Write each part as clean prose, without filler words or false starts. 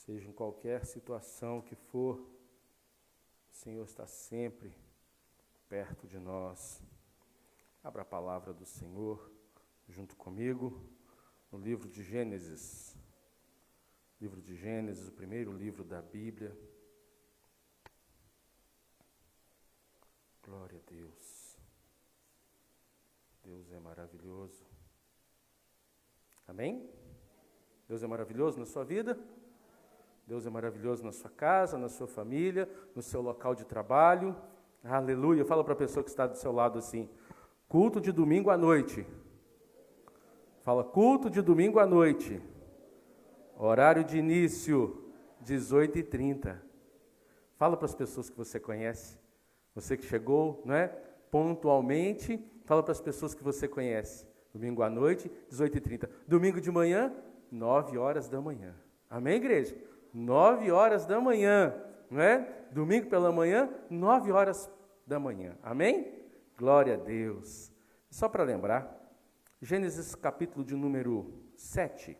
Seja em qualquer situação que for, o Senhor está sempre perto de nós. Abra a palavra do Senhor junto comigo no livro de Gênesis. Livro de Gênesis, o primeiro livro da Bíblia. Glória a Deus. Deus é maravilhoso. Amém? Deus é maravilhoso na sua vida? Deus é maravilhoso na sua casa, na sua família, no seu local de trabalho. Aleluia. Fala para a pessoa que está do seu lado assim: culto de domingo à noite. Fala, culto de domingo à noite. Horário de início, 18h30. Fala para as pessoas que você conhece. Você que chegou, não é? Pontualmente. Fala para as pessoas que você conhece. Domingo à noite, 18h30. Domingo de manhã, 9 horas da manhã. Amém, igreja? 9 horas da manhã, não é? Domingo pela manhã, 9 horas da manhã. Amém? Glória a Deus. Só para lembrar, Gênesis capítulo de número 7.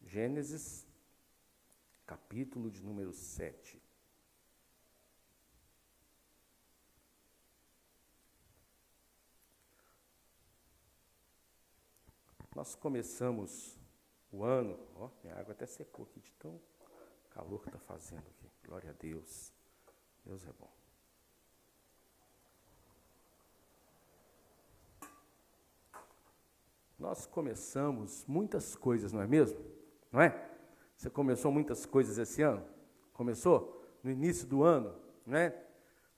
Gênesis capítulo de número 7. Nós começamos o ano, minha água até secou aqui de tão calor que está fazendo aqui. Glória a Deus. Deus é bom. Nós começamos muitas coisas, não é mesmo? Não é? Você começou muitas coisas esse ano? Começou? No início do ano, não é?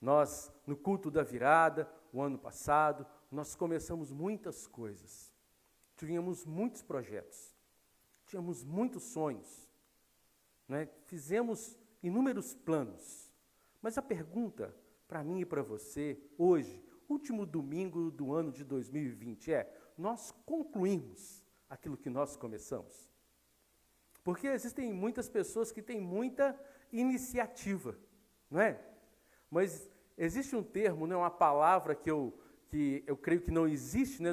Nós, no culto da virada, o ano passado, nós começamos muitas coisas. Tínhamos muitos projetos. Tínhamos muitos sonhos. Né? Fizemos inúmeros planos, mas a pergunta para mim e para você, hoje, último domingo do ano de 2020, nós concluímos aquilo que nós começamos? Porque existem muitas pessoas que têm muita iniciativa, não é? Mas existe um termo, né, uma palavra que eu creio que não existe, né,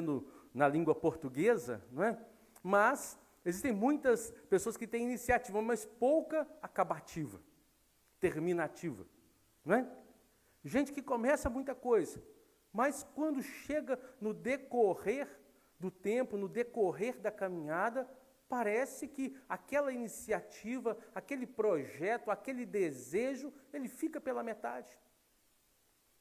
na língua portuguesa, não é? Mas existem muitas pessoas que têm iniciativa, mas pouca acabativa, terminativa, não é? Gente que começa muita coisa, mas quando chega no decorrer do tempo, no decorrer da caminhada, parece que aquela iniciativa, aquele projeto, aquele desejo, ele fica pela metade.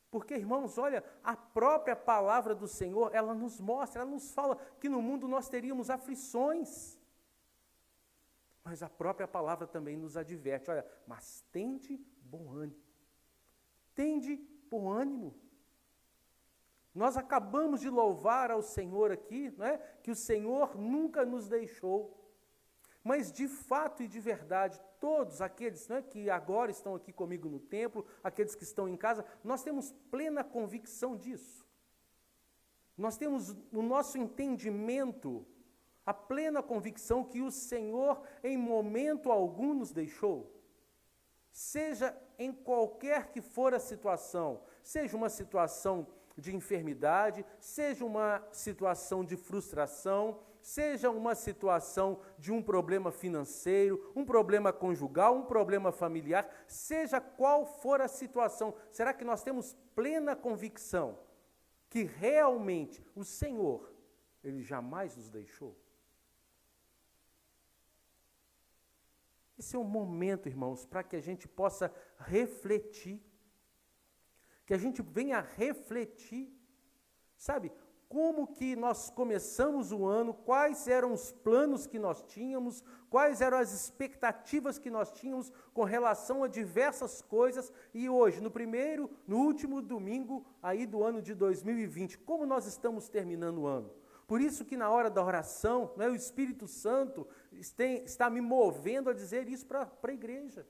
Porque, irmãos, olha, a própria palavra do Senhor, ela nos mostra, ela nos fala que no mundo nós teríamos aflições. Mas a própria palavra também nos adverte, olha, mas tende bom ânimo. Tende bom ânimo. Nós acabamos de louvar ao Senhor aqui, não é? Que o Senhor nunca nos deixou. Mas de fato e de verdade, todos aqueles, não é, que agora estão aqui comigo no templo, aqueles que estão em casa, nós temos plena convicção disso. Nós temos no nosso entendimento a plena convicção que o Senhor em momento algum nos deixou. Seja em qualquer que for a situação, seja uma situação de enfermidade, seja uma situação de frustração, seja uma situação de um problema financeiro, um problema conjugal, um problema familiar, seja qual for a situação, será que nós temos plena convicção que realmente o Senhor, Ele jamais nos deixou? Esse é um momento, irmãos, para que a gente possa refletir, que a gente venha refletir, sabe, como que nós começamos o ano, quais eram os planos que nós tínhamos, quais eram as expectativas que nós tínhamos com relação a diversas coisas, e hoje, no último domingo aí do ano de 2020, como nós estamos terminando o ano? Por isso que na hora da oração, né, o Espírito Santo está me movendo a dizer isso para a igreja.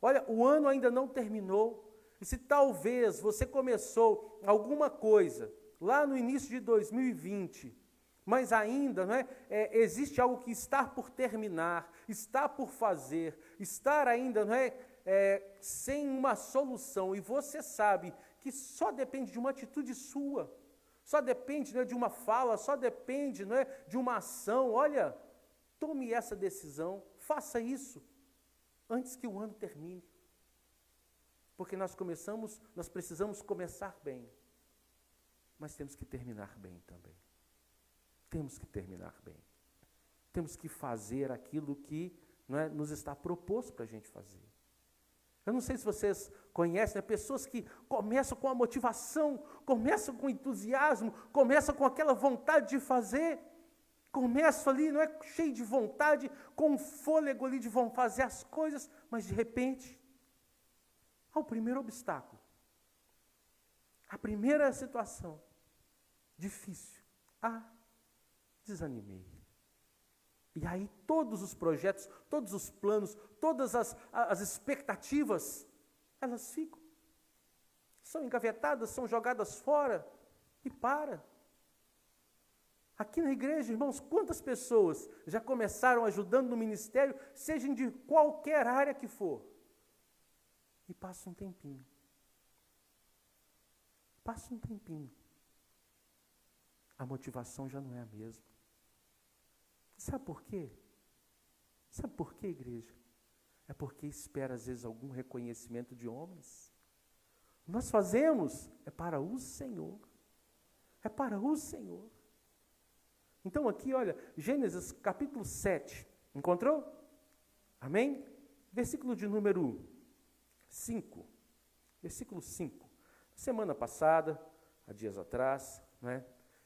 Olha, o ano ainda não terminou, e se talvez você começou alguma coisa lá no início de 2020, mas ainda não é, existe algo que está por terminar, está por fazer, estar ainda não sem uma solução, e você sabe que só depende de uma atitude sua, só depende de uma fala, só depende de uma ação. Olha, tome essa decisão, faça isso. antes que o ano termine. Porque nós precisamos começar bem, mas temos que terminar bem também. Temos que terminar bem. Temos que fazer aquilo que nos está proposto para a gente fazer. Eu não sei se vocês conhecem, pessoas que começam com a motivação, começam com entusiasmo, começam com aquela vontade de fazer, começam ali, cheio de vontade, com fôlego ali de fazer as coisas, mas de repente, ao primeiro obstáculo, a primeira situação difícil, desanimei. E aí todos os projetos, todos os planos, todas as expectativas, elas ficam. São engavetadas, são jogadas fora e para. Aqui na igreja, irmãos, quantas pessoas já começaram ajudando no ministério, seja de qualquer área que for, e passa um tempinho. Passa um tempinho. A motivação já não é a mesma. Sabe por quê? Sabe por quê, igreja? É porque espera, às vezes, algum reconhecimento de homens. Nós fazemos para o Senhor. É para o Senhor. Então aqui, olha, Gênesis capítulo 7. Encontrou? Amém? Versículo de número 5. Versículo 5. Semana passada, há dias atrás,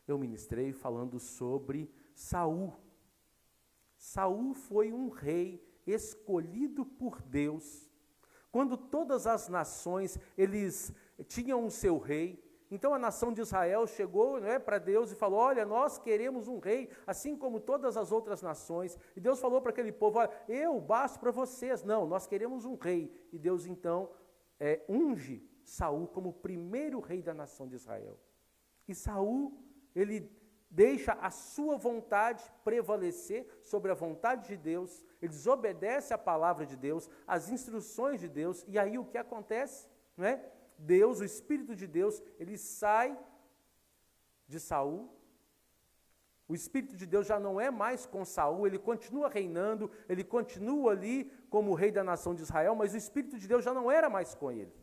eu ministrei falando sobre Saul. Saul foi um rei escolhido por Deus. Quando todas as nações, eles tinham o seu rei, então a nação de Israel chegou para Deus e falou, olha, nós queremos um rei, assim como todas as outras nações. E Deus falou para aquele povo, olha, eu basto para vocês. Não, nós queremos um rei. E Deus então unge Saul como o primeiro rei da nação de Israel. E Saul, ele deixa a sua vontade prevalecer sobre a vontade de Deus, ele desobedece à palavra de Deus, às instruções de Deus, e aí o que acontece? Deus, o Espírito de Deus, ele sai de Saul, o Espírito de Deus já não é mais com Saul, ele continua reinando, ele continua ali como rei da nação de Israel, mas o Espírito de Deus já não era mais com ele.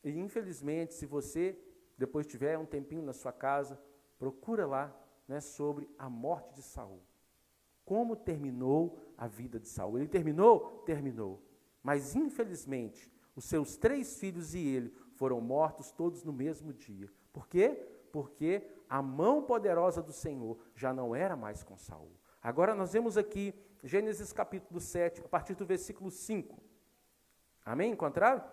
E infelizmente, se você depois tiver um tempinho na sua casa, procura lá sobre a morte de Saul. Como terminou a vida de Saul? Ele terminou? Terminou. Mas, infelizmente, os seus 3 filhos e ele foram mortos todos no mesmo dia. Por quê? Porque a mão poderosa do Senhor já não era mais com Saul. Agora nós vemos aqui, Gênesis capítulo 7, a partir do versículo 5. Amém? Encontraram?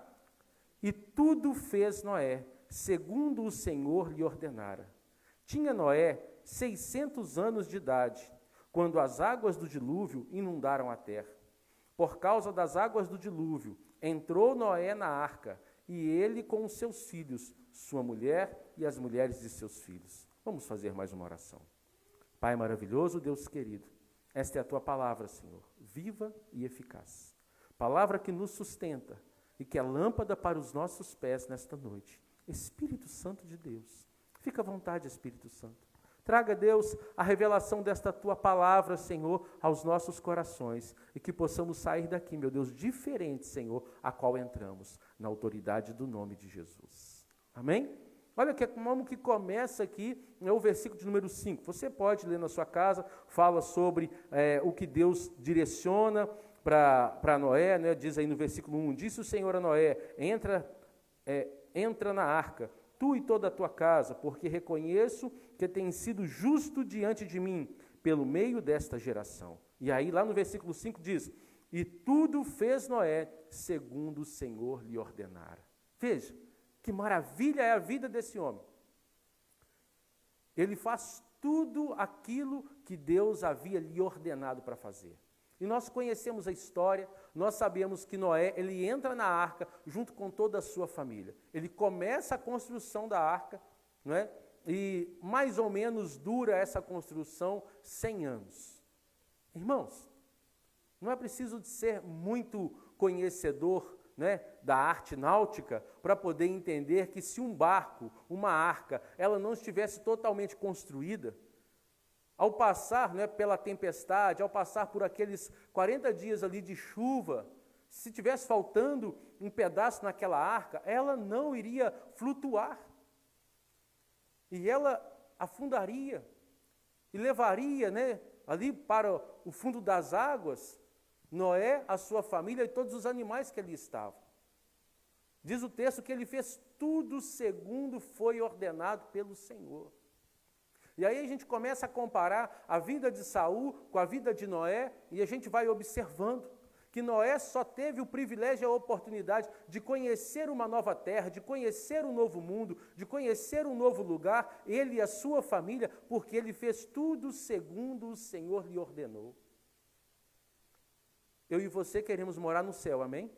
E tudo fez Noé, segundo o Senhor lhe ordenara. Tinha Noé 600 anos de idade, quando as águas do dilúvio inundaram a terra. Por causa das águas do dilúvio, entrou Noé na arca, e ele com os seus filhos, sua mulher e as mulheres de seus filhos. Vamos fazer mais uma oração. Pai maravilhoso, Deus querido, esta é a Tua palavra, Senhor, viva e eficaz. Palavra que nos sustenta e que é lâmpada para os nossos pés nesta noite. Espírito Santo de Deus, fica à vontade, Espírito Santo. Traga, Deus, a revelação desta Tua palavra, Senhor, aos nossos corações, e que possamos sair daqui, meu Deus, diferente, Senhor, a qual entramos, na autoridade do nome de Jesus. Amém? Olha como que começa aqui o versículo de número 5. Você pode ler na sua casa, fala sobre o que Deus direciona para Noé, diz aí no versículo 1, disse o Senhor a Noé, entra na arca, tu e toda a tua casa, porque reconheço que tens sido justo diante de mim, pelo meio desta geração. E aí lá no versículo 5 diz, e tudo fez Noé, segundo o Senhor lhe ordenara. Veja, que maravilha é a vida desse homem. Ele faz tudo aquilo que Deus havia lhe ordenado para fazer. E nós conhecemos a história, nós sabemos que Noé, ele entra na arca junto com toda a sua família. Ele começa a construção da arca, e mais ou menos dura essa construção 100 anos. Irmãos, não é preciso de ser muito conhecedor da arte náutica para poder entender que se um barco, uma arca, ela não estivesse totalmente construída, ao passar, né, pela tempestade, ao passar por aqueles 40 dias ali de chuva, se tivesse faltando um pedaço naquela arca, ela não iria flutuar. E ela afundaria e levaria, né, ali para o fundo das águas, Noé, a sua família e todos os animais que ali estavam. Diz o texto que ele fez tudo segundo foi ordenado pelo Senhor. E aí a gente começa a comparar a vida de Saul com a vida de Noé, e a gente vai observando que Noé só teve o privilégio e a oportunidade de conhecer uma nova terra, de conhecer um novo mundo, de conhecer um novo lugar, ele e a sua família, porque ele fez tudo segundo o Senhor lhe ordenou. Eu e você queremos morar no céu, amém?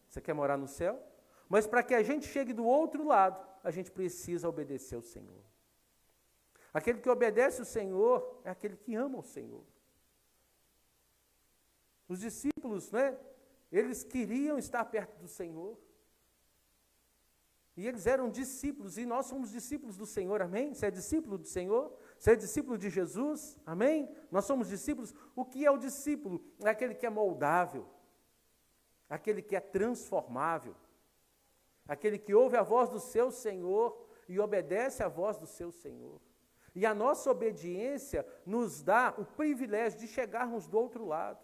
Você quer morar no céu? Mas para que a gente chegue do outro lado, a gente precisa obedecer ao Senhor. Aquele que obedece ao Senhor é aquele que ama o Senhor. Os discípulos, né, eles queriam estar perto do Senhor. E eles eram discípulos, e nós somos discípulos do Senhor, amém? Você é discípulo do Senhor? Você é discípulo de Jesus, amém? Nós somos discípulos. O que é o discípulo? É aquele que é moldável, aquele que é transformável, aquele que ouve a voz do seu Senhor e obedece à voz do seu Senhor. E a nossa obediência nos dá o privilégio de chegarmos do outro lado,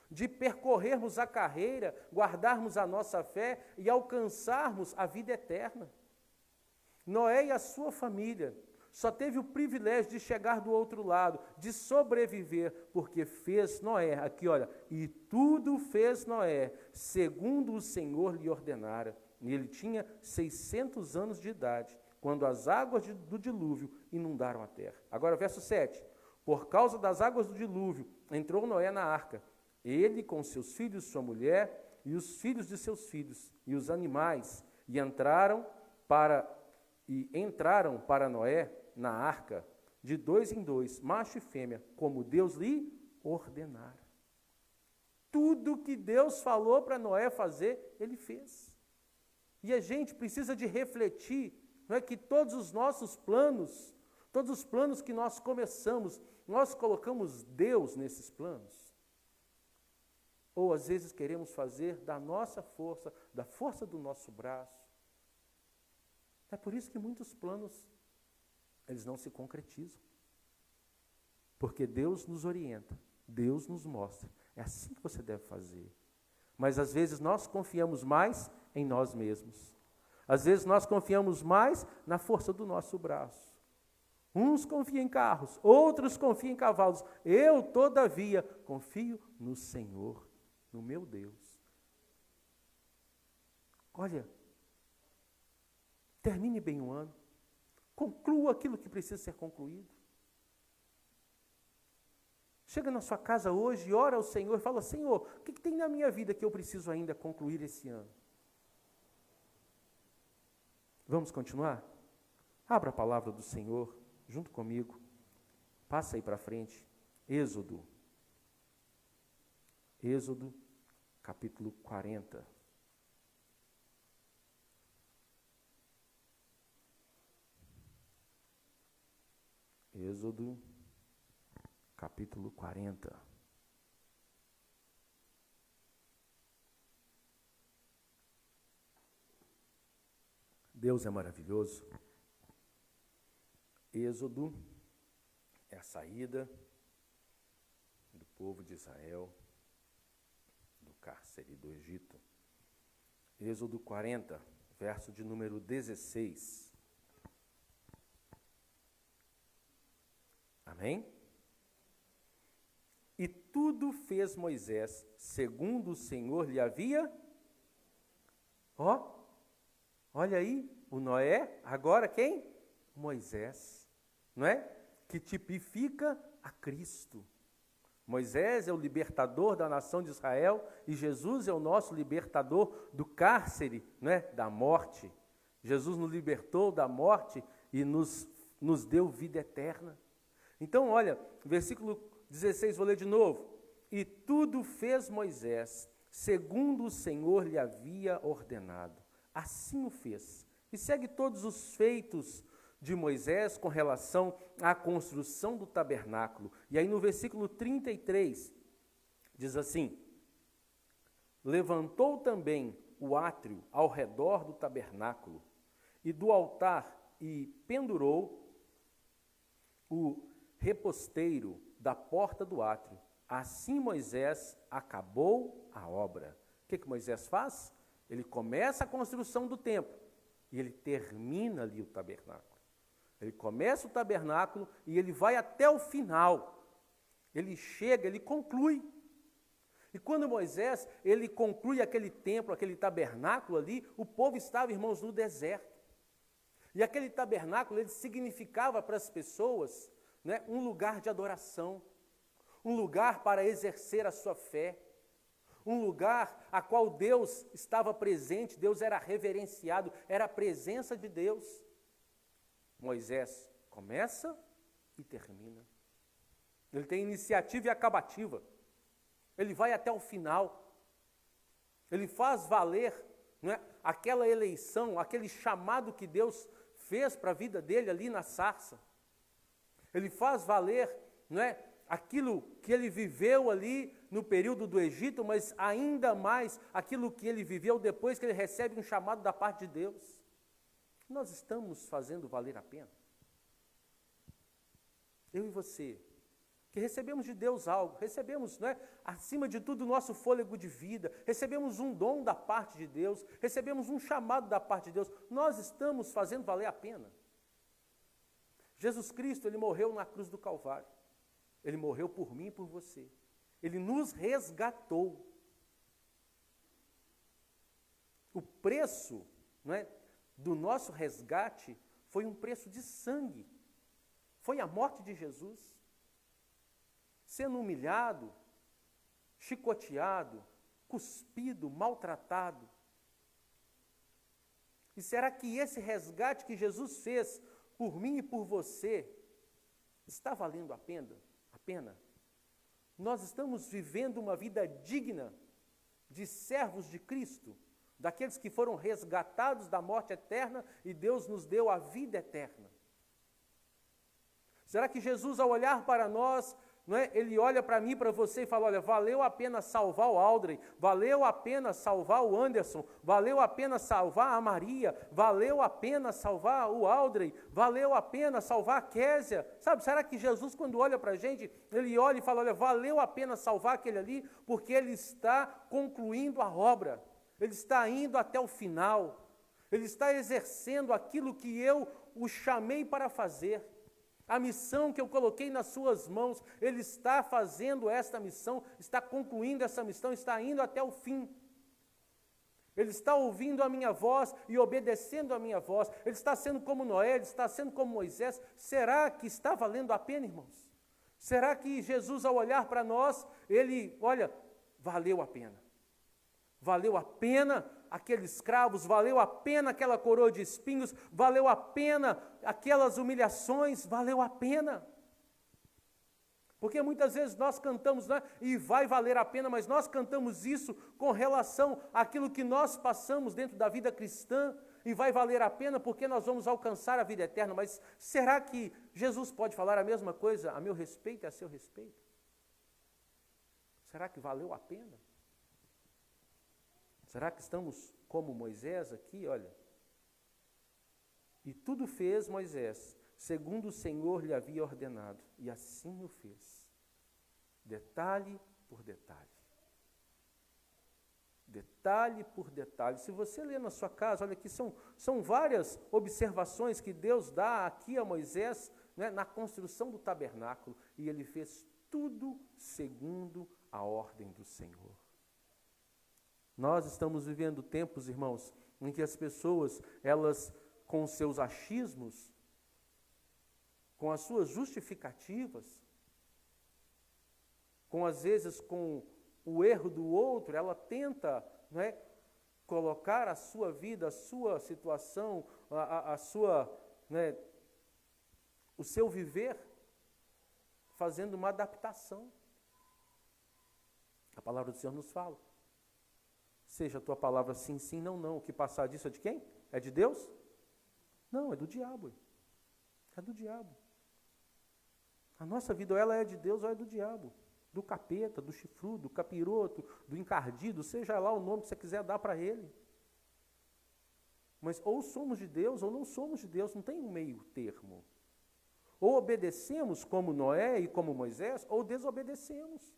de percorrermos a carreira, guardarmos a nossa fé e alcançarmos a vida eterna. Noé e a sua família só teve o privilégio de chegar do outro lado, de sobreviver, porque fez Noé, aqui olha, e tudo fez Noé, segundo o Senhor lhe ordenara. E ele tinha 600 anos de idade, quando as águas do dilúvio inundaram a terra. Agora, verso 7. Por causa das águas do dilúvio, entrou Noé na arca, ele com seus filhos, sua mulher, e os filhos de seus filhos, e os animais, e entraram para Noé na arca, de 2 em 2, macho e fêmea, como Deus lhe ordenara. Tudo que Deus falou para Noé fazer, ele fez. E a gente precisa de refletir, não é, que todos os nossos planos, todos os planos que nós começamos, nós colocamos Deus nesses planos. Ou às vezes queremos fazer da nossa força, da força do nosso braço. É por isso que muitos planos, eles não se concretizam. Porque Deus nos orienta, Deus nos mostra. É assim que você deve fazer. Mas às vezes nós confiamos mais em nós mesmos. Às vezes nós confiamos mais na força do nosso braço. Uns confiam em carros, outros confiam em cavalos. Eu, todavia, confio no Senhor, no meu Deus. Olha, termine bem o ano. Conclua aquilo que precisa ser concluído. Chega na sua casa hoje e ora ao Senhor e fala, Senhor, o que tem na minha vida que eu preciso ainda concluir esse ano? Vamos continuar? Abra a palavra do Senhor junto comigo. Passa aí para frente. Êxodo. Êxodo, capítulo 40. Êxodo, capítulo 40. Deus é maravilhoso. Êxodo é a saída do povo de Israel do cárcere do Egito. Êxodo 40, verso de número 16. Amém? E tudo fez Moisés, segundo o Senhor lhe havia... Olha aí, o Noé, agora quem? Moisés, não é? Que tipifica a Cristo. Moisés é o libertador da nação de Israel e Jesus é o nosso libertador do cárcere, não é? Da morte. Jesus nos libertou da morte e nos deu vida eterna. Então, olha, versículo 16, vou ler de novo. E tudo fez Moisés, segundo o Senhor lhe havia ordenado. Assim o fez. E segue todos os feitos de Moisés com relação à construção do tabernáculo. E aí no versículo 33, diz assim: levantou também o átrio ao redor do tabernáculo e do altar e pendurou o reposteiro da porta do átrio. Assim Moisés acabou a obra. O que Moisés faz? Ele começa a construção do templo e ele termina ali o tabernáculo. Ele começa o tabernáculo e ele vai até o final. Ele chega, ele conclui. E quando Moisés, ele conclui aquele templo, aquele tabernáculo ali, o povo estava, irmãos, no deserto. E aquele tabernáculo, ele significava para as pessoas, né, um lugar de adoração, um lugar para exercer a sua fé, um lugar a qual Deus estava presente, Deus era reverenciado, era a presença de Deus. Moisés começa e termina. Ele tem iniciativa e acabativa. Ele vai até o final. Ele faz valer, não é, aquela eleição, aquele chamado que Deus fez para a vida dele ali na sarça. Ele faz valer, não é, aquilo que ele viveu ali no período do Egito, mas ainda mais aquilo que ele viveu depois que ele recebe um chamado da parte de Deus. Nós estamos fazendo valer a pena? Eu e você, que recebemos de Deus algo, recebemos, não é, acima de tudo, o nosso fôlego de vida, recebemos um dom da parte de Deus, recebemos um chamado da parte de Deus, nós estamos fazendo valer a pena? Jesus Cristo, ele morreu na cruz do Calvário, ele morreu por mim e por você, ele nos resgatou. O preço, não é, do nosso resgate foi um preço de sangue, foi a morte de Jesus, sendo humilhado, chicoteado, cuspido, maltratado. E será que esse resgate que Jesus fez por mim e por você está valendo a pena? Nós estamos vivendo uma vida digna de servos de Cristo, daqueles que foram resgatados da morte eterna e Deus nos deu a vida eterna. Será que Jesus, ao olhar para nós, não é, ele olha para mim, para você e fala: olha, valeu a pena salvar o Aldrey, valeu a pena salvar o Anderson, valeu a pena salvar a Maria, valeu a pena salvar o Aldrey, valeu a pena salvar a Késia? Sabe, será que Jesus, quando olha para a gente, ele olha e fala: olha, valeu a pena salvar aquele ali, porque ele está concluindo a obra, ele está indo até o final, ele está exercendo aquilo que eu o chamei para fazer. A missão que eu coloquei nas suas mãos, ele está fazendo esta missão, está concluindo essa missão, está indo até o fim. Ele está ouvindo a minha voz e obedecendo a minha voz. Ele está sendo como Noé, ele está sendo como Moisés. Será que está valendo a pena, irmãos? Será que Jesus, ao olhar para nós, ele, olha, valeu a pena. Valeu a pena aqueles cravos, valeu a pena aquela coroa de espinhos, valeu a pena aquelas humilhações, valeu a pena. Porque muitas vezes nós cantamos, né, e vai valer a pena, mas nós cantamos isso com relação àquilo que nós passamos dentro da vida cristã, e vai valer a pena porque nós vamos alcançar a vida eterna. Mas será que Jesus pode falar a mesma coisa a meu respeito e a seu respeito? Será que valeu a pena? Será que estamos como Moisés aqui, olha? E tudo fez Moisés, segundo o Senhor lhe havia ordenado, e assim o fez, detalhe por detalhe. Detalhe por detalhe. Se você ler na sua casa, olha aqui, são várias observações que Deus dá aqui a Moisés, né, na construção do tabernáculo, e ele fez tudo segundo a ordem do Senhor. Nós estamos vivendo tempos, irmãos, em que as pessoas, elas, com os seus achismos, com as suas justificativas, às vezes com o erro do outro, ela tenta, não é, colocar a sua vida, a sua situação, a sua, né, o seu viver, fazendo uma adaptação. A palavra do Senhor nos fala: seja a tua palavra sim, sim, não, não. O que passar disso é de quem? É de Deus? Não, é do diabo. É do diabo. A nossa vida, ou ela é de Deus, ou é do diabo. Do capeta, do chifrudo, do capiroto, do encardido, seja lá o nome que você quiser dar para ele. Mas ou somos de Deus, ou não somos de Deus, não tem um meio termo. Ou obedecemos como Noé e como Moisés, ou desobedecemos.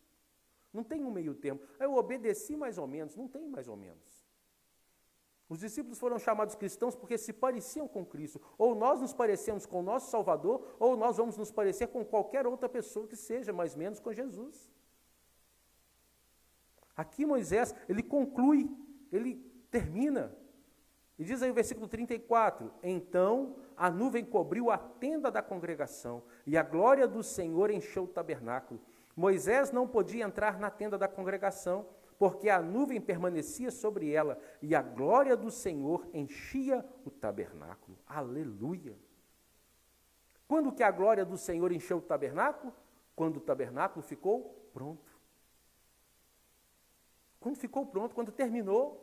Não tem um meio termo. Eu obedeci mais ou menos, não tem mais ou menos. Os discípulos foram chamados cristãos porque se pareciam com Cristo. Ou nós nos parecemos com o nosso Salvador, ou nós vamos nos parecer com qualquer outra pessoa que seja, mais ou menos com Jesus. Aqui Moisés, ele conclui, ele termina. E diz aí o versículo 34, então a nuvem cobriu a tenda da congregação, e a glória do Senhor encheu o tabernáculo. Moisés não podia entrar na tenda da congregação, porque a nuvem permanecia sobre ela, e a glória do Senhor enchia o tabernáculo. Aleluia! Quando que a glória do Senhor encheu o tabernáculo? Quando o tabernáculo ficou pronto. Quando ficou pronto, quando terminou,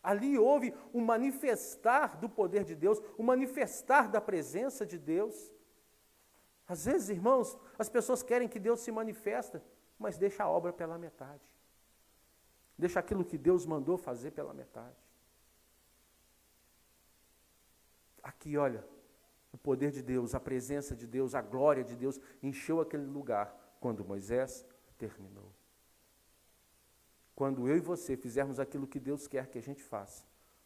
ali houve um manifestar do poder de Deus, um manifestar da presença de Deus. Às vezes, irmãos, as pessoas querem que Deus se manifesta, mas deixa a obra pela metade. Deixa aquilo que Deus mandou fazer pela metade. Aqui, olha, o poder de Deus, a presença de Deus, a glória de Deus encheu aquele lugar quando Moisés terminou. Quando eu e você fizermos aquilo que Deus quer que a gente faça,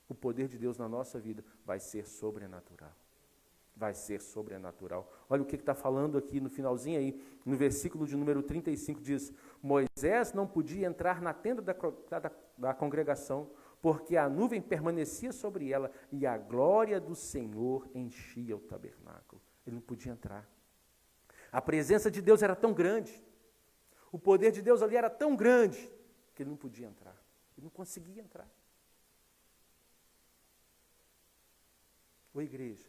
o poder de Deus na nossa vida vai ser sobrenatural. Vai ser sobrenatural. Olha o que está falando aqui no finalzinho aí, no versículo de número 35, diz, Moisés não podia entrar na tenda da congregação, porque a nuvem permanecia sobre ela e a glória do Senhor enchia o tabernáculo. Ele não podia entrar. A presença de Deus era tão grande, o poder de Deus ali era tão grande, que ele não podia entrar. Ele não conseguia entrar. Ô igreja,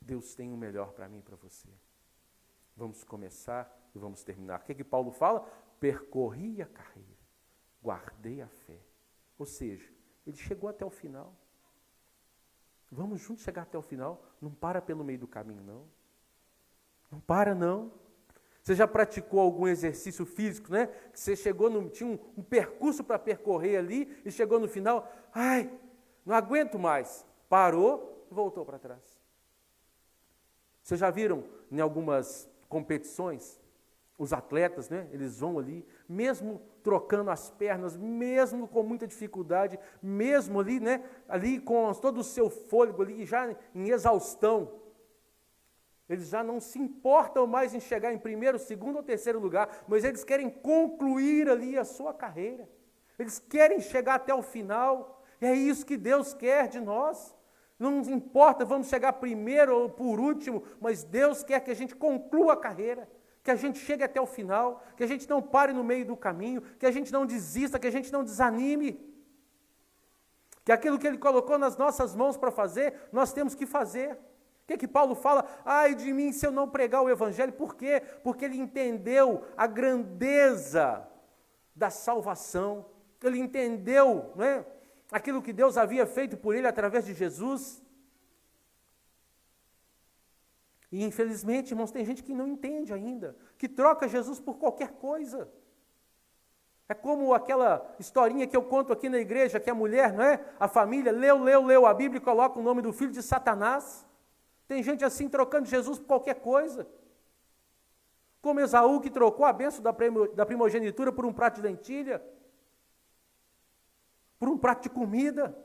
Deus tem o melhor para mim e para você. Vamos começar e vamos terminar. O que Paulo fala? Percorri a carreira, guardei a fé. Ou seja, ele chegou até o final. Vamos juntos chegar até o final. Não para pelo meio do caminho, não. Não para, não. Você já praticou algum exercício físico, né? Que você chegou, tinha um percurso para percorrer ali e chegou no final, ai, não aguento mais. Parou e voltou para trás. Vocês já viram em algumas competições, os atletas, né? Eles vão ali, mesmo trocando as pernas, mesmo com muita dificuldade, mesmo ali, né? Ali com todo o seu fôlego ali, já em exaustão. Eles já não se importam mais em chegar em primeiro, segundo ou terceiro lugar, mas eles querem concluir ali a sua carreira. Eles querem chegar até o final. E é isso que Deus quer de nós. Não nos importa, vamos chegar primeiro ou por último, mas Deus quer que a gente conclua a carreira, que a gente chegue até o final, que a gente não pare no meio do caminho, que a gente não desista, que a gente não desanime. Que aquilo que Ele colocou nas nossas mãos para fazer, nós temos que fazer. O que Paulo fala? Ai de mim se eu não pregar o Evangelho. Por quê? Porque ele entendeu a grandeza da salvação. Ele entendeu, não é? Aquilo que Deus havia feito por ele através de Jesus. E infelizmente, irmãos, tem gente que não entende ainda, que troca Jesus por qualquer coisa. É como aquela historinha que eu conto aqui na igreja, que a mulher, não é? A família leu a Bíblia e coloca o nome do filho de Satanás. Tem gente assim trocando Jesus por qualquer coisa. Como Esaú que trocou a bênção da primogenitura por um prato de lentilha, por um prato de comida.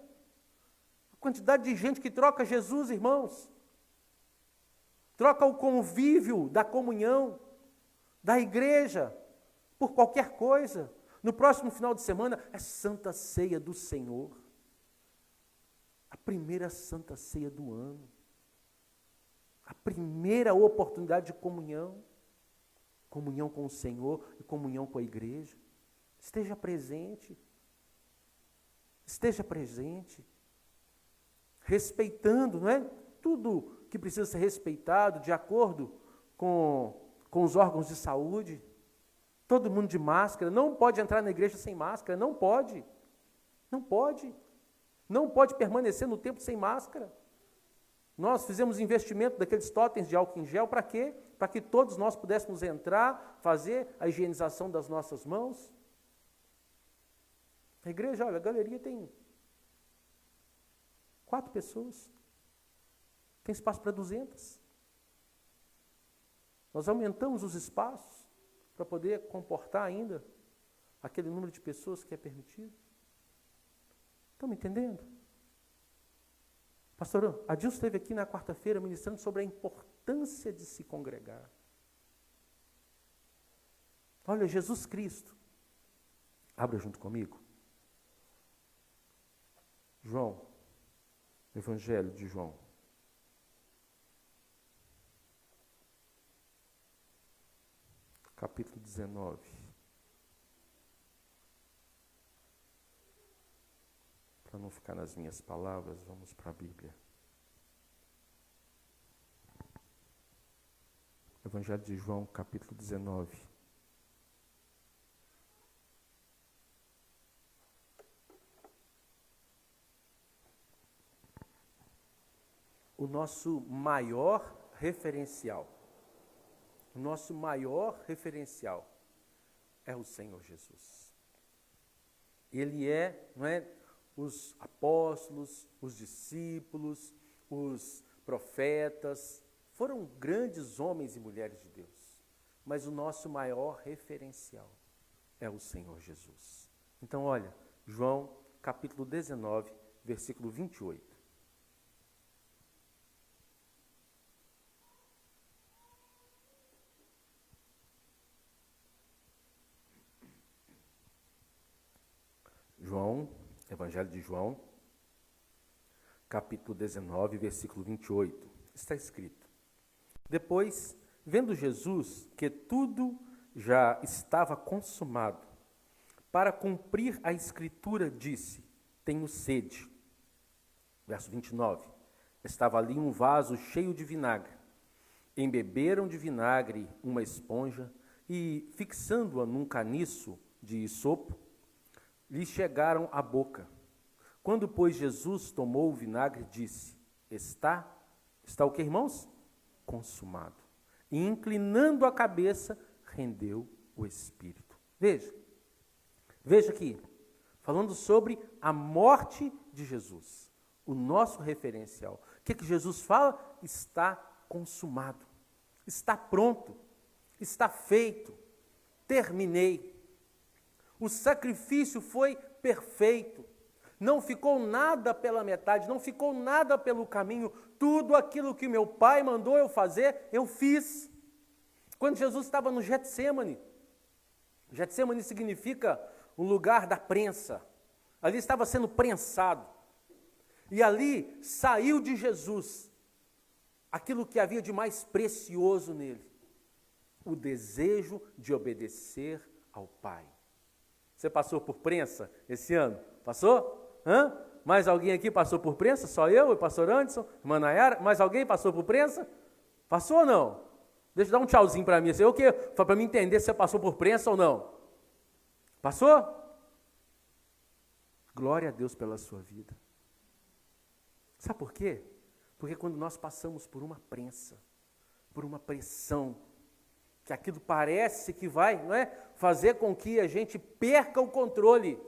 A quantidade de gente que troca Jesus, irmãos. Troca o convívio da comunhão, da igreja, por qualquer coisa. No próximo final de semana é Santa Ceia do Senhor. A primeira Santa Ceia do ano. A primeira oportunidade de comunhão. Comunhão com o Senhor e comunhão com a igreja. Esteja presente. Esteja presente. Respeitando, não é? Tudo que precisa ser respeitado de acordo com os órgãos de saúde. Todo mundo de máscara. Não pode entrar na igreja sem máscara. Não pode. Não pode. Não pode permanecer no templo sem máscara. Nós fizemos investimento daqueles totens de álcool em gel para quê? Para que todos nós pudéssemos entrar, fazer a higienização das nossas mãos. A igreja, olha, a galeria tem 4 pessoas. Tem espaço para 200. Nós aumentamos os espaços para poder comportar ainda aquele número de pessoas que é permitido. Estão me entendendo? Pastor, a Dilson esteve aqui na quarta-feira ministrando sobre a importância de se congregar. Olha, Jesus Cristo. Abra junto comigo. João, Evangelho de João. Capítulo 19. Para não ficar nas minhas palavras, vamos para a Bíblia. Evangelho de João, capítulo 19. O nosso maior referencial. O nosso maior referencial é o Senhor Jesus. Ele é, não é, os apóstolos, os discípulos, os profetas, foram grandes homens e mulheres de Deus. Mas o nosso maior referencial é o Senhor Jesus. Então, olha, João, capítulo 19, versículo 28. João, Evangelho de João, capítulo 19, versículo 28, está escrito: Depois, vendo Jesus que tudo já estava consumado, para cumprir a escritura, disse: Tenho sede. Verso 29, estava ali um vaso cheio de vinagre. Embeberam de vinagre uma esponja e, fixando-a num caniço de isopo, lhe chegaram à boca. Quando, pois, Jesus tomou o vinagre, disse: Está o que, irmãos? Consumado. E, inclinando a cabeça, rendeu o Espírito. Veja aqui, falando sobre a morte de Jesus, o nosso referencial. O que Jesus fala? Está consumado, está pronto, está feito, terminei. O sacrifício foi perfeito. Não ficou nada pela metade, não ficou nada pelo caminho. Tudo aquilo que meu Pai mandou eu fazer, eu fiz. Quando Jesus estava no Getsemane, Getsemane significa um lugar da prensa. Ali estava sendo prensado. E ali saiu de Jesus aquilo que havia de mais precioso nele. O desejo de obedecer ao Pai. Você passou por prensa esse ano? Passou? Mais alguém aqui passou por prensa? Só eu, o pastor Anderson, irmã Nayara? Mais alguém passou por prensa? Passou ou não? Deixa eu dar um tchauzinho para mim. Assim, o quê? Para mim entender se você passou por prensa ou não. Passou? Glória a Deus pela sua vida. Sabe por quê? Porque quando nós passamos por uma prensa, por uma pressão, que aquilo parece que vai, não é, fazer com que a gente perca o controle.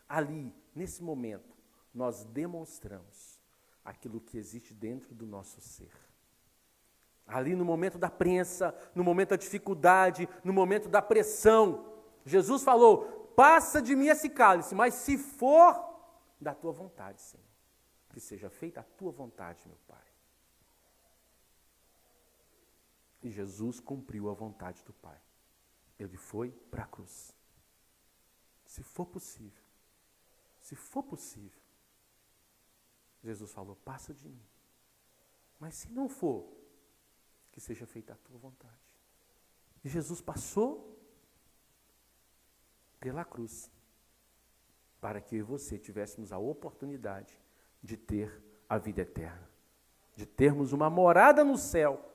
Ali, nesse momento, nós demonstramos aquilo que existe dentro do nosso ser. Ali no momento da prensa, no momento da dificuldade, no momento da pressão, Jesus falou: passa de mim esse cálice, mas se for da tua vontade, Senhor, que seja feita a tua vontade, meu Pai. E Jesus cumpriu a vontade do Pai. Ele foi para a cruz. Se for possível, Jesus falou: passa de mim. Mas se não for, que seja feita a tua vontade. E Jesus passou pela cruz, para que eu e você tivéssemos a oportunidade de ter a vida eterna, de termos uma morada no céu.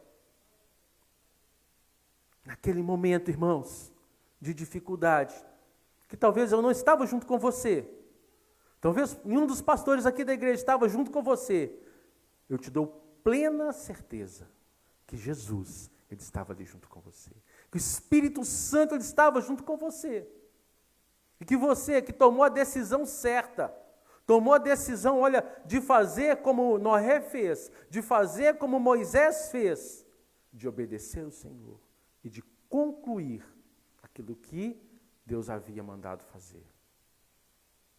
Naquele momento, irmãos, de dificuldade, que talvez eu não estava junto com você, talvez nenhum dos pastores aqui da igreja estava junto com você, eu te dou plena certeza que Jesus, ele estava ali junto com você. Que o Espírito Santo, ele estava junto com você. E que você, que tomou a decisão certa, tomou a decisão, olha, de fazer como Noé fez, de fazer como Moisés fez, de obedecer ao Senhor e de concluir aquilo que Deus havia mandado fazer.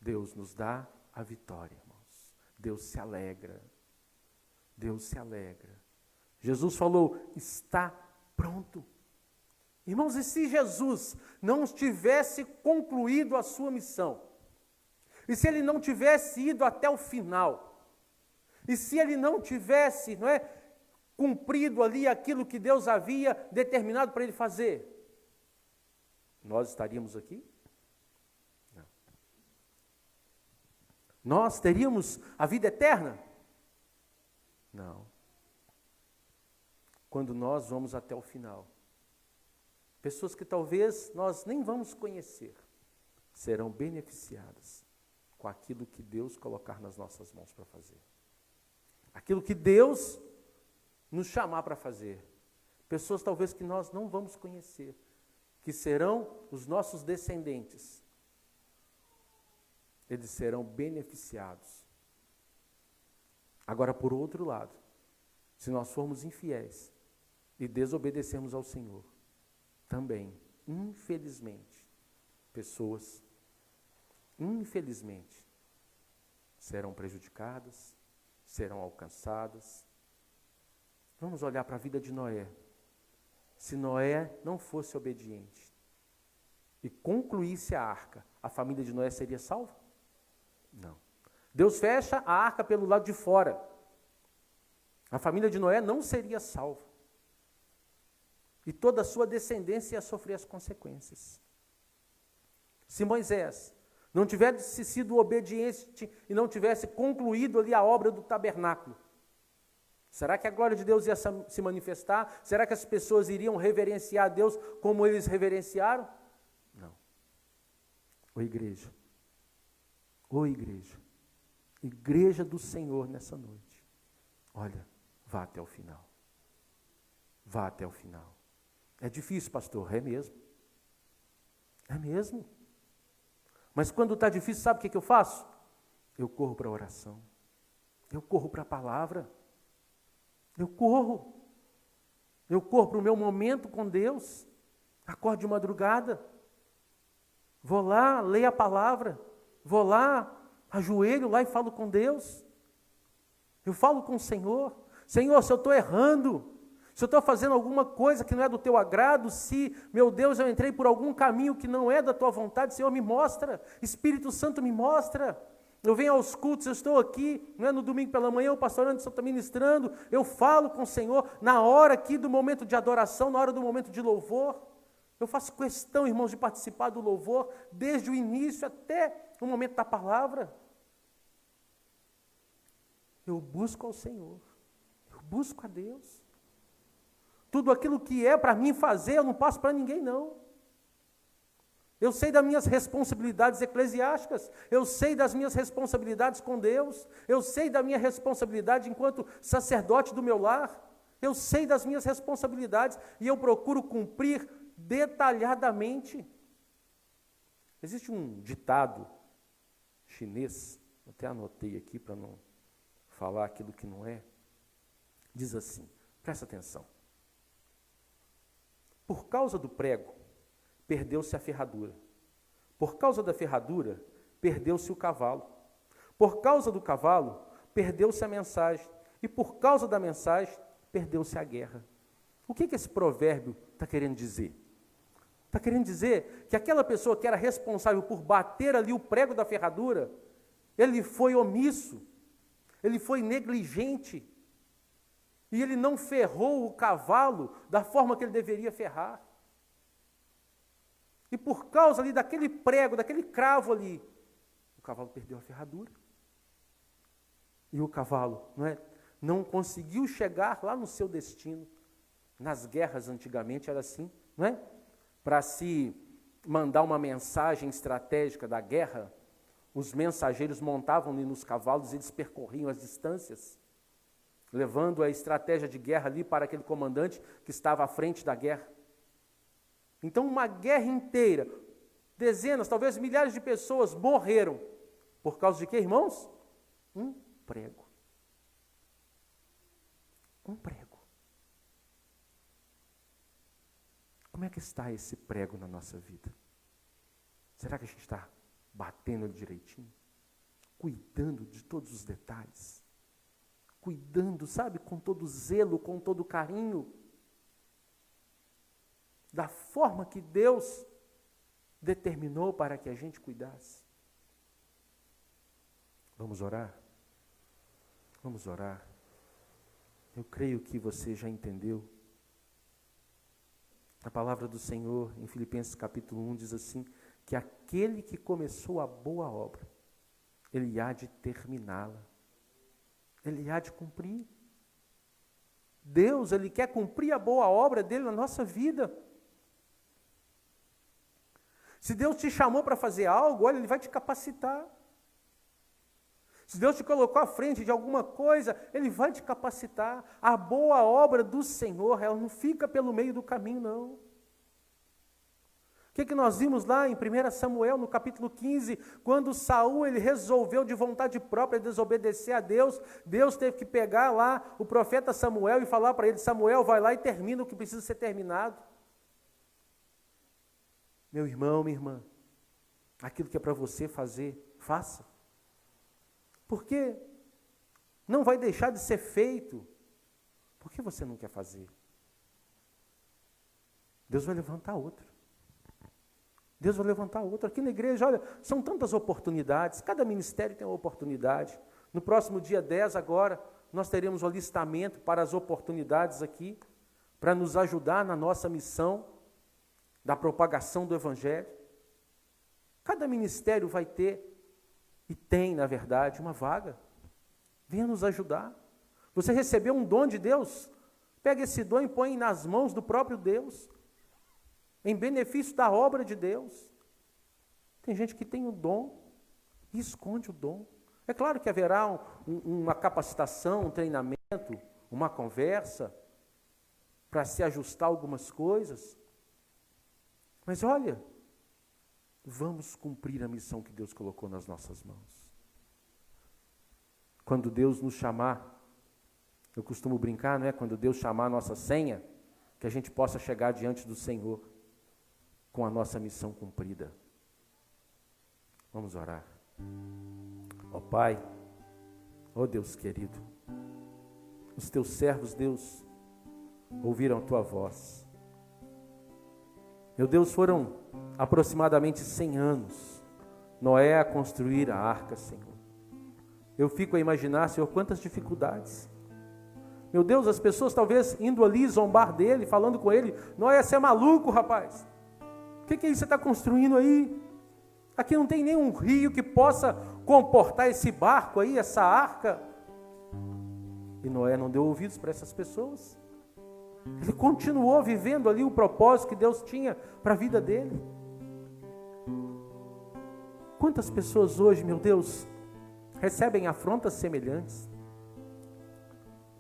Deus nos dá a vitória, irmãos. Deus se alegra. Deus se alegra. Jesus falou, está pronto. Irmãos, e se Jesus não tivesse concluído a sua missão, e se ele não tivesse ido até o final, e se ele não tivesse, cumprido ali aquilo que Deus havia determinado para ele fazer, nós estaríamos aqui? Não. Nós teríamos a vida eterna? Não. Quando nós vamos até o final, pessoas que talvez nós nem vamos conhecer, serão beneficiadas com aquilo que Deus colocar nas nossas mãos para fazer. Aquilo que Deus nos chamar para fazer. Pessoas talvez que nós não vamos conhecer, que serão os nossos descendentes. Eles serão beneficiados. Agora, por outro lado, se nós formos infiéis e desobedecermos ao Senhor, também, infelizmente, pessoas, infelizmente, serão prejudicadas, serão alcançadas. Vamos olhar para a vida de Noé. Se Noé não fosse obediente e concluísse a arca, a família de Noé seria salva? Não. Deus fecha a arca pelo lado de fora. A família de Noé não seria salva. E toda a sua descendência ia sofrer as consequências. Se Moisés não tivesse sido obediente e não tivesse concluído ali a obra do tabernáculo, será que a glória de Deus ia se manifestar? Será que as pessoas iriam reverenciar a Deus como eles reverenciaram? Não. Ô igreja, igreja do Senhor nessa noite, olha, vá até o final. Vá até o final. É difícil, pastor? É mesmo. É mesmo. Mas quando está difícil, sabe o que eu faço? Eu corro para a oração. Eu corro para a palavra. Eu corro para o meu momento com Deus, acordo de madrugada, vou lá, leio a palavra, vou lá, ajoelho lá e falo com Deus, eu falo com o Senhor, Senhor, se eu estou errando, se eu estou fazendo alguma coisa que não é do teu agrado, se, meu Deus, eu entrei por algum caminho que não é da tua vontade, Senhor, me mostra, Espírito Santo me mostra. Eu venho aos cultos, eu estou aqui, no domingo pela manhã, o pastor Anderson está ministrando, eu falo com o Senhor, na hora aqui do momento de adoração, na hora do momento de louvor, eu faço questão, irmãos, de participar do louvor, desde o início até o momento da palavra. Eu busco ao Senhor, eu busco a Deus. Tudo aquilo que é para mim fazer, eu não passo para ninguém, não. Eu sei das minhas responsabilidades eclesiásticas, eu sei das minhas responsabilidades com Deus, eu sei da minha responsabilidade enquanto sacerdote do meu lar, eu sei das minhas responsabilidades e eu procuro cumprir detalhadamente. Existe um ditado chinês, até anotei aqui para não falar aquilo que não é, diz assim, presta atenção. Por causa do prego, perdeu-se a ferradura. Por causa da ferradura, perdeu-se o cavalo. Por causa do cavalo, perdeu-se a mensagem. E por causa da mensagem, perdeu-se a guerra. O que esse provérbio está querendo dizer? Está querendo dizer que aquela pessoa que era responsável por bater ali o prego da ferradura, ele foi omisso, ele foi negligente, e ele não ferrou o cavalo da forma que ele deveria ferrar. E por causa ali daquele prego, daquele cravo ali, o cavalo perdeu a ferradura. E o cavalo, não conseguiu chegar lá no seu destino. Nas guerras antigamente era assim, Para se mandar uma mensagem estratégica da guerra, os mensageiros montavam-lhe nos cavalos e eles percorriam as distâncias. levando a estratégia de guerra ali para aquele comandante que estava à frente da guerra. Então, uma guerra inteira, dezenas, talvez milhares de pessoas morreram. Por causa de quê, irmãos? Um prego. Um prego. Como é que está esse prego na nossa vida? Será que a gente está batendo ele direitinho? Cuidando de todos os detalhes? Cuidando, sabe, com todo zelo, com todo carinho? Da forma que Deus determinou para que a gente cuidasse. Vamos orar? Vamos orar. Eu creio que você já entendeu. A palavra do Senhor, em Filipenses capítulo 1, diz assim, que aquele que começou a boa obra, ele há de terminá-la. Ele há de cumprir. Deus, Ele quer cumprir a boa obra dele na nossa vida. Se Deus te chamou para fazer algo, olha, Ele vai te capacitar. Se Deus te colocou à frente de alguma coisa, Ele vai te capacitar. A boa obra do Senhor, ela não fica pelo meio do caminho, não. O que nós vimos lá em 1 Samuel, no capítulo 15, quando Saul ele resolveu de vontade própria desobedecer a Deus, Deus teve que pegar lá o profeta Samuel e falar para ele, Samuel, vai lá e termina o que precisa ser terminado. Meu irmão, minha irmã, aquilo que é para você fazer, faça. Porque não vai deixar de ser feito. Por que você não quer fazer? Deus vai levantar outro. Deus vai levantar outro. Aqui na igreja, olha, são tantas oportunidades, cada ministério tem uma oportunidade. No próximo dia 10 agora, nós teremos o alistamento para as oportunidades aqui, para nos ajudar na nossa missão da propagação do Evangelho. Cada ministério vai ter, e tem, na verdade, uma vaga. Venha nos ajudar. Você recebeu um dom de Deus? Pega esse dom e põe nas mãos do próprio Deus, em benefício da obra de Deus. Tem gente que tem o dom e esconde o dom. É claro que haverá uma capacitação, um treinamento, uma conversa, para se ajustar algumas coisas. Mas olha, vamos cumprir a missão que Deus colocou nas nossas mãos. Quando Deus nos chamar, eu costumo brincar, não é? Quando Deus chamar a nossa senha, que a gente possa chegar diante do Senhor com a nossa missão cumprida. Vamos orar. Ó Pai, ó Deus querido, os teus servos, Deus, ouviram a tua voz. Meu Deus, foram aproximadamente 100 anos Noé a construir a arca, Senhor. Eu fico a imaginar, Senhor, quantas dificuldades. Meu Deus, as pessoas talvez indo ali zombar dele, falando com ele, Noé, você é maluco, rapaz. O que é isso que você está construindo aí? Aqui não tem nenhum rio que possa comportar esse barco aí, essa arca. E Noé não deu ouvidos para essas pessoas. Ele continuou vivendo ali o propósito que Deus tinha para a vida dele. Quantas pessoas hoje, meu Deus, recebem afrontas semelhantes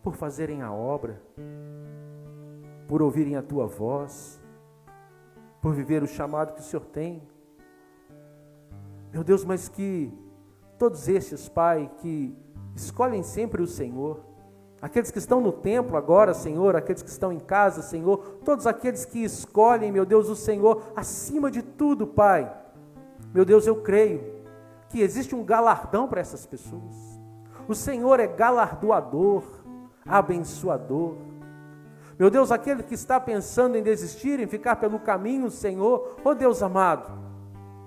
por fazerem a obra, por ouvirem a tua voz, por viver o chamado que o Senhor tem. Meu Deus, mas que todos estes, Pai, que escolhem sempre o Senhor, aqueles que estão no templo agora, Senhor, aqueles que estão em casa, Senhor, todos aqueles que escolhem, meu Deus, o Senhor, acima de tudo, Pai, meu Deus, eu creio que existe um galardão para essas pessoas. O Senhor é galardoador, abençoador. Meu Deus, aquele que está pensando em desistir, em ficar pelo caminho, Senhor, oh Deus amado,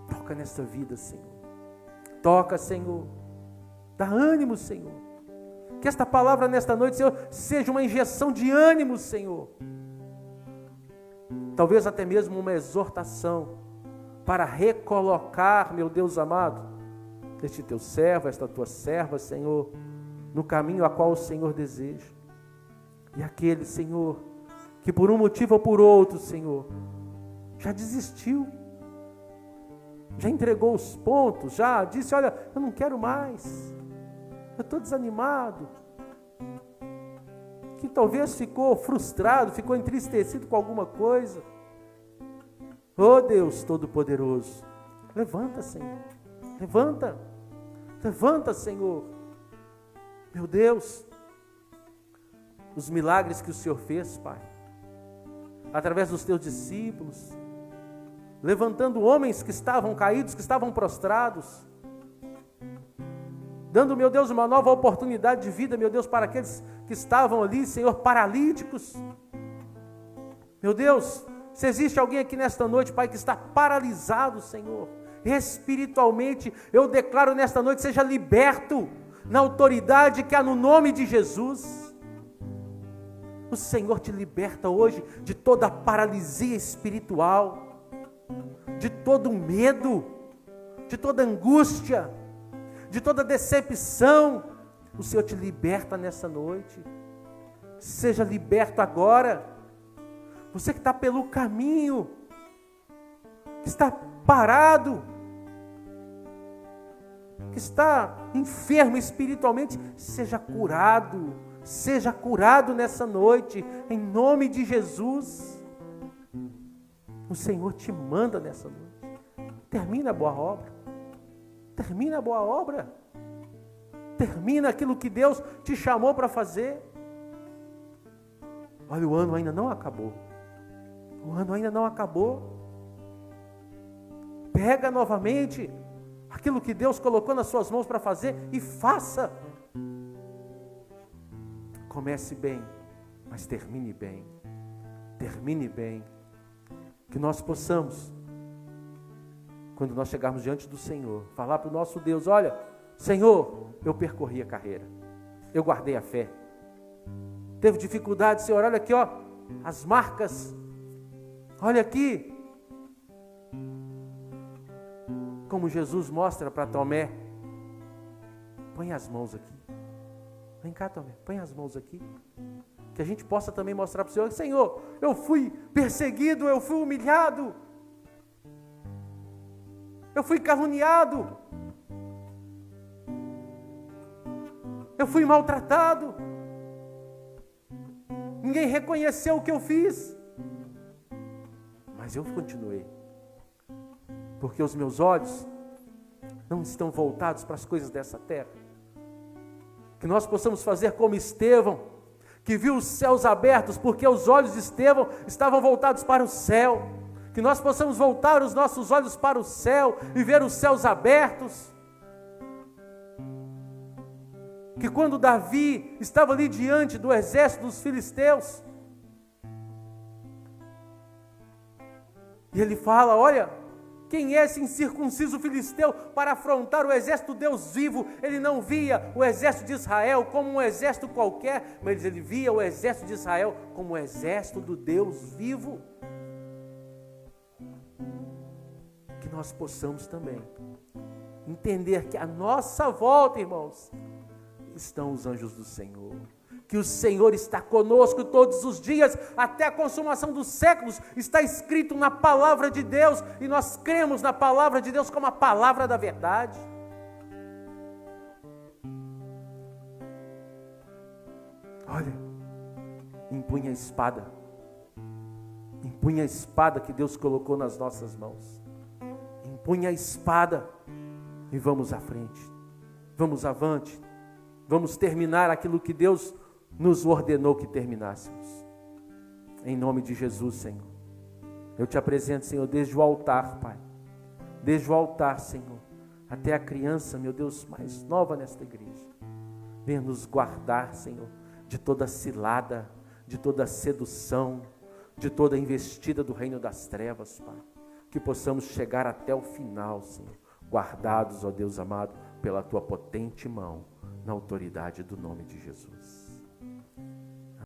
toca nesta vida, Senhor. Toca, Senhor. Dá ânimo, Senhor. Que esta palavra nesta noite, Senhor, seja uma injeção de ânimo, Senhor. Talvez até mesmo uma exortação para recolocar, meu Deus amado, este teu servo, esta tua serva, Senhor, no caminho a qual o Senhor deseja. E aquele, Senhor, que por um motivo ou por outro, Senhor, já desistiu, já entregou os pontos, já disse, olha, eu não quero mais, eu estou desanimado. que talvez ficou frustrado, ficou entristecido com alguma coisa. Oh Deus Todo-Poderoso, levanta, Senhor, levanta, Senhor. Meu Deus, os milagres que o Senhor fez, Pai, através dos teus discípulos, levantando homens que estavam caídos, que estavam prostrados, dando, meu Deus, uma nova oportunidade de vida, meu Deus, para aqueles que estavam ali, Senhor, paralíticos. Meu Deus, se existe alguém aqui nesta noite, Pai, que está paralisado, Senhor, espiritualmente, eu declaro nesta noite, seja liberto na autoridade que há no nome de Jesus. O Senhor te liberta hoje de toda a paralisia espiritual, de todo medo, de toda angústia, de toda decepção. O Senhor te liberta nessa noite. Seja liberto agora. Você que está pelo caminho, que está parado, que está enfermo espiritualmente, seja curado nessa noite, em nome de Jesus. O Senhor te manda nessa noite. Termina a boa obra. Termina a boa obra. Termina aquilo que Deus te chamou para fazer. Olha, o ano ainda não acabou. O ano ainda não acabou. Pega novamente aquilo que Deus colocou nas suas mãos para fazer e faça. Comece bem, mas termine bem. Termine bem. Que nós possamos, quando nós chegarmos diante do Senhor, falar para o nosso Deus: olha, Senhor, eu percorri a carreira, eu guardei a fé. Teve dificuldade, Senhor, olha aqui, ó, as marcas, olha aqui. Como Jesus mostra para Tomé: põe as mãos aqui. Vem cá, Tomé, põe as mãos aqui. Que a gente possa também mostrar para o Senhor: Senhor, eu fui perseguido, eu fui humilhado, eu fui caluniado, eu fui maltratado, ninguém reconheceu o que eu fiz, mas eu continuei, porque os meus olhos não estão voltados para as coisas dessa terra. Que nós possamos fazer como Estevão, que viu os céus abertos, porque os olhos de Estevão estavam voltados para o céu. Que nós possamos voltar os nossos olhos para o céu e ver os céus abertos. Que quando Davi estava ali diante do exército dos filisteus, e ele fala: olha, quem é esse incircunciso filisteu para afrontar o exército do Deus vivo? Ele não via o exército de Israel como um exército qualquer, mas ele via o exército de Israel como o exército do Deus vivo. Que nós possamos também entender que à nossa volta, irmãos, estão os anjos do Senhor. Que o Senhor está conosco todos os dias, até a consumação dos séculos. Está escrito na palavra de Deus, e nós cremos na palavra de Deus como a palavra da verdade. Olha, empunha a espada. Empunha a espada que Deus colocou nas nossas mãos. Empunha a espada e vamos à frente. Vamos avante. Vamos terminar aquilo que Deus nos ordenou que terminássemos. Em nome de Jesus, Senhor. Eu te apresento, Senhor, desde o altar, Pai. Desde o altar, Senhor, até a criança, meu Deus, mais nova nesta igreja. Venha nos guardar, Senhor, de toda cilada, de toda sedução, de toda investida do reino das trevas, Pai. Que possamos chegar até o final, Senhor, guardados, ó Deus amado, pela Tua potente mão, na autoridade do nome de Jesus.